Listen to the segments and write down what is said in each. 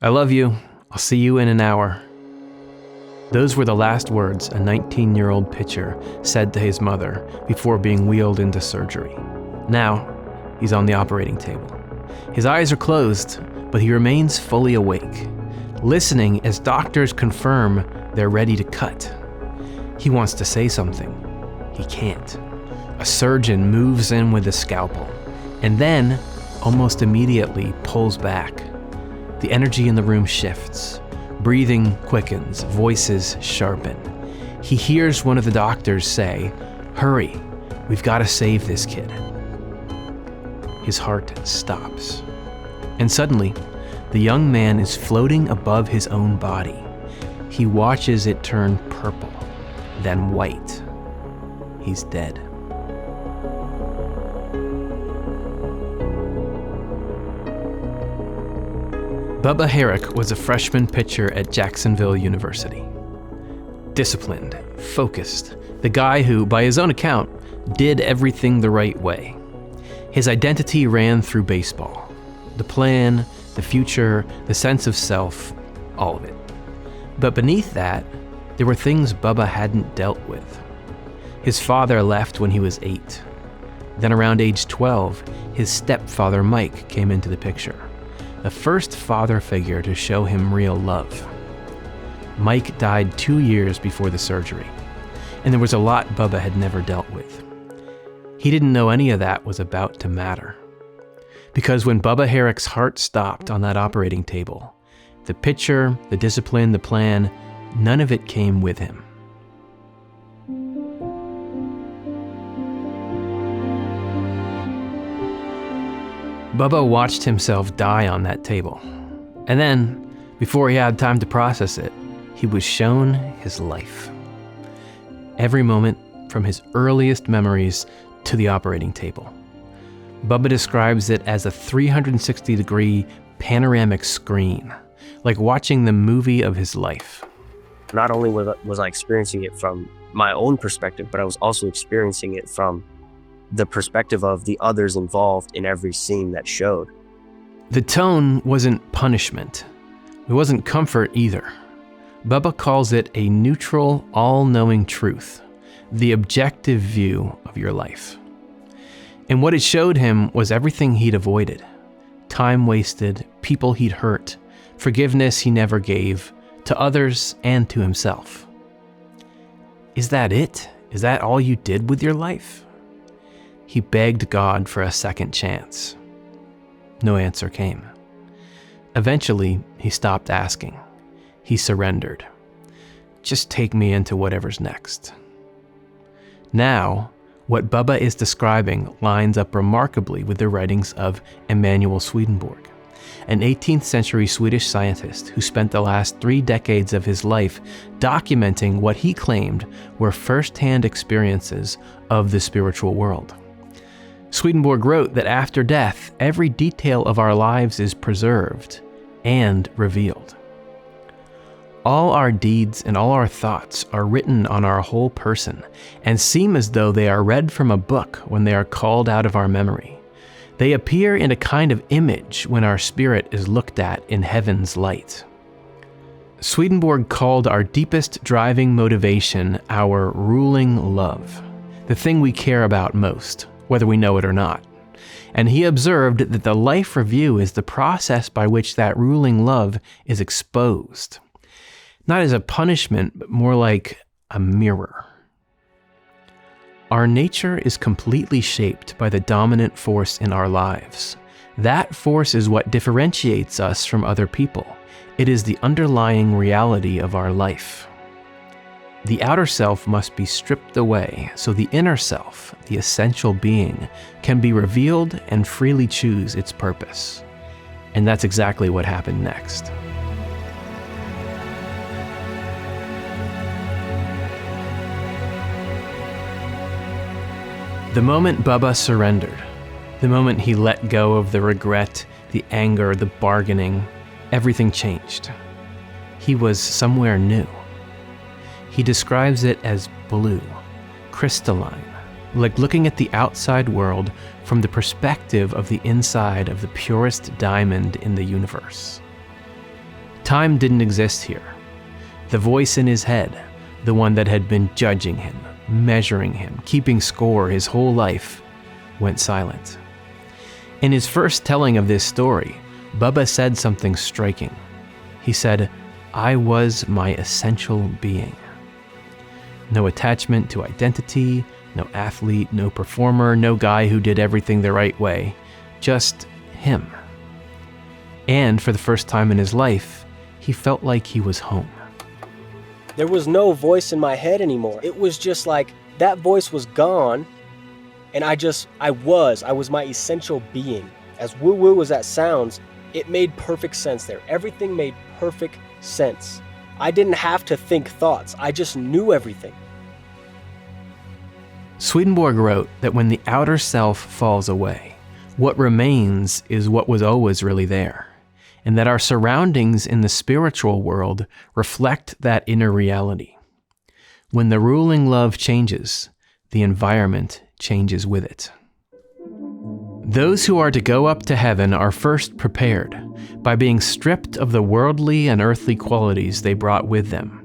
I love you. I'll see you in an hour. Those were the last words a 19-year-old pitcher said to his mother before being wheeled into surgery. Now, he's on the operating table. His eyes are closed, but he remains fully awake, listening as doctors confirm they're ready to cut. He wants to say something. He can't. A surgeon moves in with a scalpel, and then, almost immediately, pulls back. The energy in the room shifts. Breathing quickens, voices sharpen. He hears one of the doctors say, "Hurry, we've got to save this kid." His heart stops. And suddenly, the young man is floating above his own body. He watches it turn purple, then white. He's dead. Bubba Herrick was a freshman pitcher at Jacksonville University. Disciplined, focused, the guy who, by his own account, did everything the right way. His identity ran through baseball. The plan, the future, the sense of self, all of it. But beneath that, there were things Bubba hadn't dealt with. His father left when he was 8. Then around age 12, his stepfather Mike came into the picture. The first father figure to show him real love. Mike died 2 years before the surgery, and there was a lot Bubba had never dealt with. He didn't know any of that was about to matter. Because when Bubba Herrick's heart stopped on that operating table, the picture, the discipline, the plan, none of it came with him. Bubba watched himself die on that table. And then, before he had time to process it, he was shown his life. Every moment, from his earliest memories to the operating table. Bubba describes it as a 360-degree panoramic screen, like watching the movie of his life. Not only was I experiencing it from my own perspective, but I was also experiencing it from the perspective of the others involved in every scene that showed. The tone wasn't punishment. It wasn't comfort either. Bubba calls it a neutral, all-knowing truth, the objective view of your life. And what it showed him was everything he'd avoided. Time wasted, people he'd hurt, forgiveness he never gave, to others and to himself. Is that it? Is that all you did with your life? He begged God for a second chance. No answer came. Eventually, he stopped asking. He surrendered. Just take me into whatever's next. Now, what Bubba is describing lines up remarkably with the writings of Emanuel Swedenborg, an 18th century Swedish scientist who spent the last 3 decades of his life documenting what he claimed were first-hand experiences of the spiritual world. Swedenborg wrote that after death, every detail of our lives is preserved and revealed. All our deeds and all our thoughts are written on our whole person and seem as though they are read from a book when they are called out of our memory. They appear in a kind of image when our spirit is looked at in heaven's light. Swedenborg called our deepest driving motivation our ruling love, the thing we care about most, whether we know it or not. And he observed that the life review is the process by which that ruling love is exposed. Not as a punishment, but more like a mirror. Our nature is completely shaped by the dominant force in our lives. That force is what differentiates us from other people. It is the underlying reality of our life. The outer self must be stripped away so the inner self, the essential being, can be revealed and freely choose its purpose. And that's exactly what happened next. The moment Bubba surrendered, the moment he let go of the regret, the anger, the bargaining, everything changed. He was somewhere new. He describes it as blue, crystalline, like looking at the outside world from the perspective of the inside of the purest diamond in the universe. Time didn't exist here. The voice in his head, the one that had been judging him, measuring him, keeping score his whole life, went silent. In his first telling of this story, Bubba said something striking. He said, "I was my essential being." No attachment to identity, no athlete, no performer, no guy who did everything the right way, just him. And for the first time in his life, he felt like he was home. There was no voice in my head anymore. It was just like that voice was gone, and I was my essential being. As woo-woo as that sounds, it made perfect sense there. Everything made perfect sense. I didn't have to think thoughts. I just knew everything. Swedenborg wrote that when the outer self falls away, what remains is what was always really there, and that our surroundings in the spiritual world reflect that inner reality. When the ruling love changes, the environment changes with it. Those who are to go up to heaven are first prepared by being stripped of the worldly and earthly qualities they brought with them.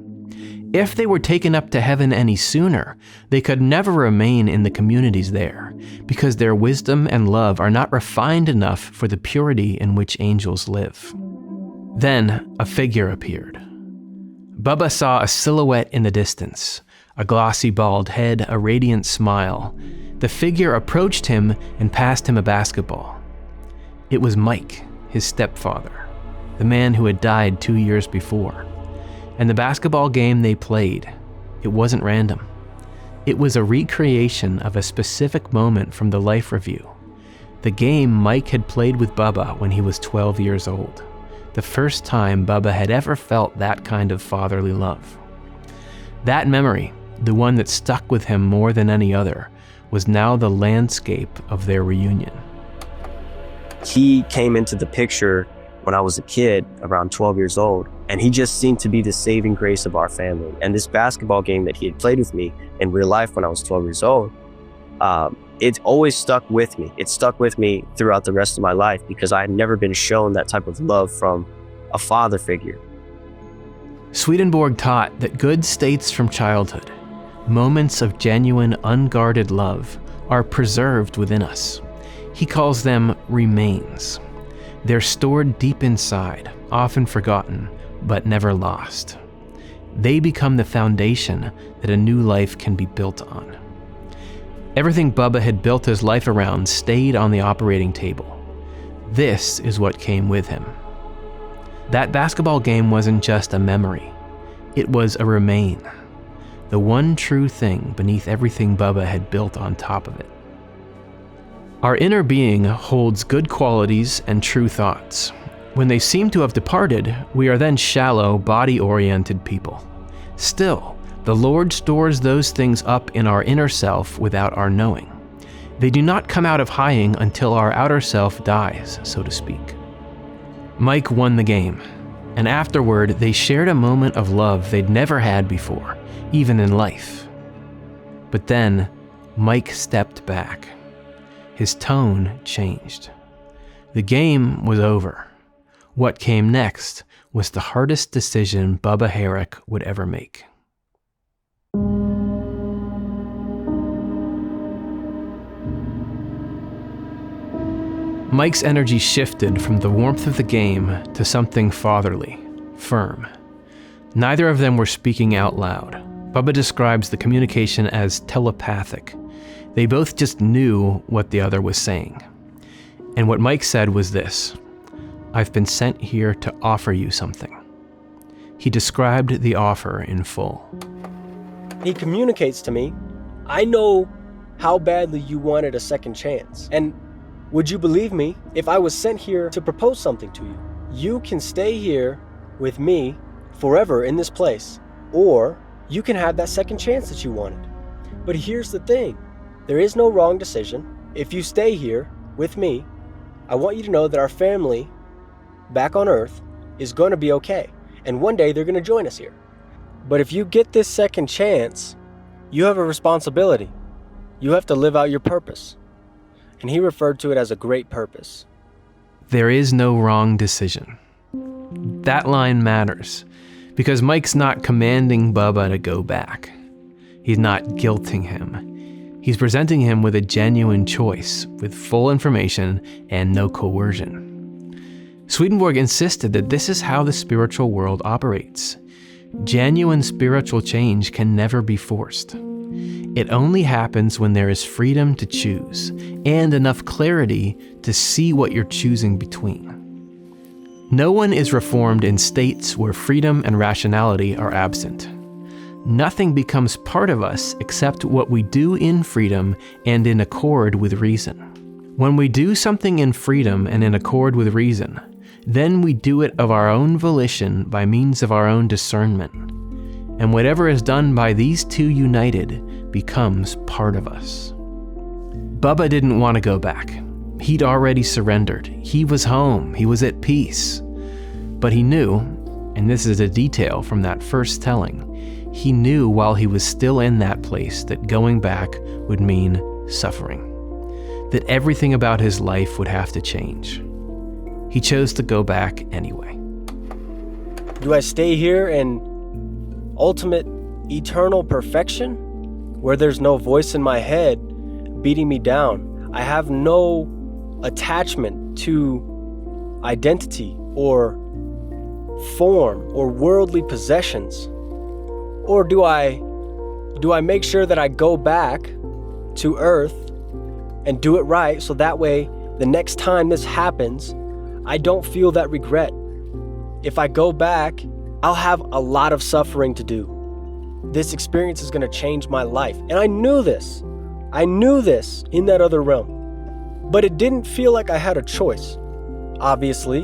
If they were taken up to heaven any sooner, they could never remain in the communities there, because their wisdom and love are not refined enough for the purity in which angels live. Then a figure appeared. Bubba saw a silhouette in the distance, a glossy bald head, a radiant smile. The figure approached him and passed him a basketball. It was Mike, his stepfather, the man who had died 2 years before. And the basketball game they played, it wasn't random. It was a recreation of a specific moment from the life review. The game Mike had played with Bubba when he was 12 years old. The first time Bubba had ever felt that kind of fatherly love. That memory, the one that stuck with him more than any other, was now the landscape of their reunion. He came into the picture when I was a kid, around 12 years old, and he just seemed to be the saving grace of our family. And this basketball game that he had played with me in real life when I was 12 years old, it always stuck with me. It stuck with me throughout the rest of my life because I had never been shown that type of love from a father figure. Swedenborg taught that good states from childhood, moments of genuine, unguarded love, are preserved within us. He calls them remains. They're stored deep inside, often forgotten, but never lost. They become the foundation that a new life can be built on. Everything Bubba had built his life around stayed on the operating table. This is what came with him. That basketball game wasn't just a memory. It was a remain. The one true thing beneath everything Bubba had built on top of it. Our inner being holds good qualities and true thoughts. When they seem to have departed, we are then shallow, body-oriented people. Still, the Lord stores those things up in our inner self without our knowing. They do not come out of hiding until our outer self dies, so to speak. Mike won the game, and afterward they shared a moment of love they'd never had before, even in life. But then, Mike stepped back. His tone changed. The game was over. What came next was the hardest decision Bubba Herrick would ever make. Mike's energy shifted from the warmth of the game to something fatherly, firm. Neither of them were speaking out loud. Bubba describes the communication as telepathic. They both just knew what the other was saying. And what Mike said was this: "I've been sent here to offer you something." He described the offer in full. He communicates to me, "I know how badly you wanted a second chance. And would you believe me if I was sent here to propose something to you? You can stay here with me forever in this place, or you can have that second chance that you wanted. But here's the thing. There is no wrong decision. If you stay here with me, I want you to know that our family back on Earth is going to be okay. And one day they're going to join us here. But if you get this second chance, you have a responsibility. You have to live out your purpose." And he referred to it as a great purpose. There is no wrong decision. That line matters because Mike's not commanding Bubba to go back. He's not guilting him. He's presenting him with a genuine choice, with full information and no coercion. Swedenborg insisted that this is how the spiritual world operates. Genuine spiritual change can never be forced. It only happens when there is freedom to choose and enough clarity to see what you're choosing between. No one is reformed in states where freedom and rationality are absent. Nothing becomes part of us except what we do in freedom and in accord with reason. When we do something in freedom and in accord with reason, then we do it of our own volition by means of our own discernment. And whatever is done by these two united becomes part of us. Bubba didn't want to go back. He'd already surrendered. He was home. He was at peace. But he knew, and this is a detail from that first telling, he knew while he was still in that place that going back would mean suffering, that everything about his life would have to change. He chose to go back anyway. Do I stay here in ultimate, eternal perfection, where there's no voice in my head beating me down? I have no attachment to identity or form or worldly possessions. Or do I make sure that I go back to earth and do it right, so that way the next time this happens, I don't feel that regret? If I go back, I'll have a lot of suffering to do. This experience is going to change my life. And I knew this. I knew this in that other realm. But it didn't feel like I had a choice. Obviously,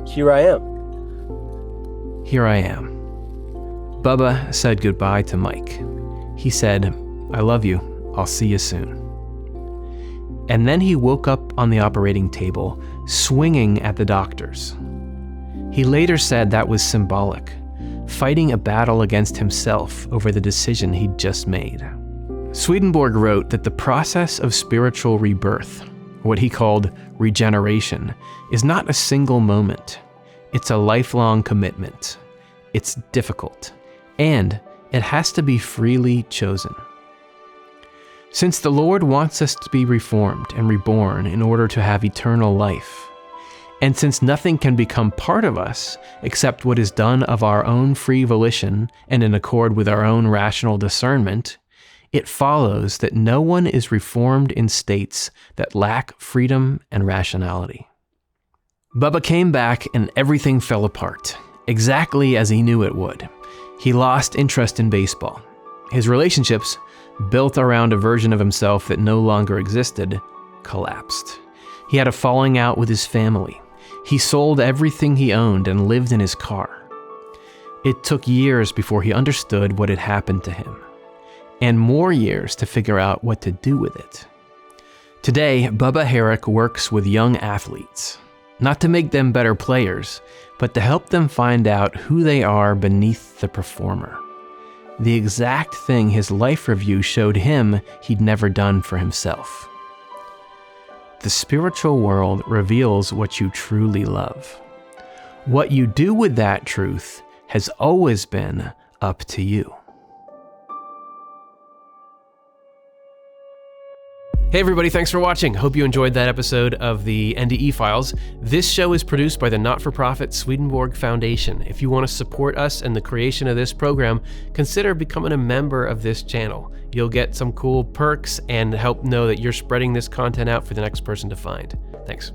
here I am. Here I am. Bubba said goodbye to Mike. He said, "I love you. I'll see you soon." And then he woke up on the operating table, swinging at the doctors. He later said that was symbolic, fighting a battle against himself over the decision he'd just made. Swedenborg wrote that the process of spiritual rebirth, what he called regeneration, is not a single moment. It's a lifelong commitment. It's difficult, and it has to be freely chosen. Since the Lord wants us to be reformed and reborn in order to have eternal life, and since nothing can become part of us except what is done of our own free volition and in accord with our own rational discernment, it follows that no one is reformed in states that lack freedom and rationality. Bubba came back and everything fell apart, exactly as he knew it would. He lost interest in baseball. His relationships, built around a version of himself that no longer existed, collapsed. He had a falling out with his family. He sold everything he owned and lived in his car. It took years before he understood what had happened to him, and more years to figure out what to do with it. Today, Bubba Herrick works with young athletes, not to make them better players, but to help them find out who they are beneath the performer. The exact thing his life review showed him he'd never done for himself. The spiritual world reveals what you truly love. What you do with that truth has always been up to you. Hey everybody, thanks for watching. Hope you enjoyed that episode of the NDE Files. This show is produced by the not-for-profit Swedenborg Foundation. If you want to support us and the creation of this program, consider becoming a member of this channel. You'll get some cool perks and help know that you're spreading this content out for the next person to find. Thanks.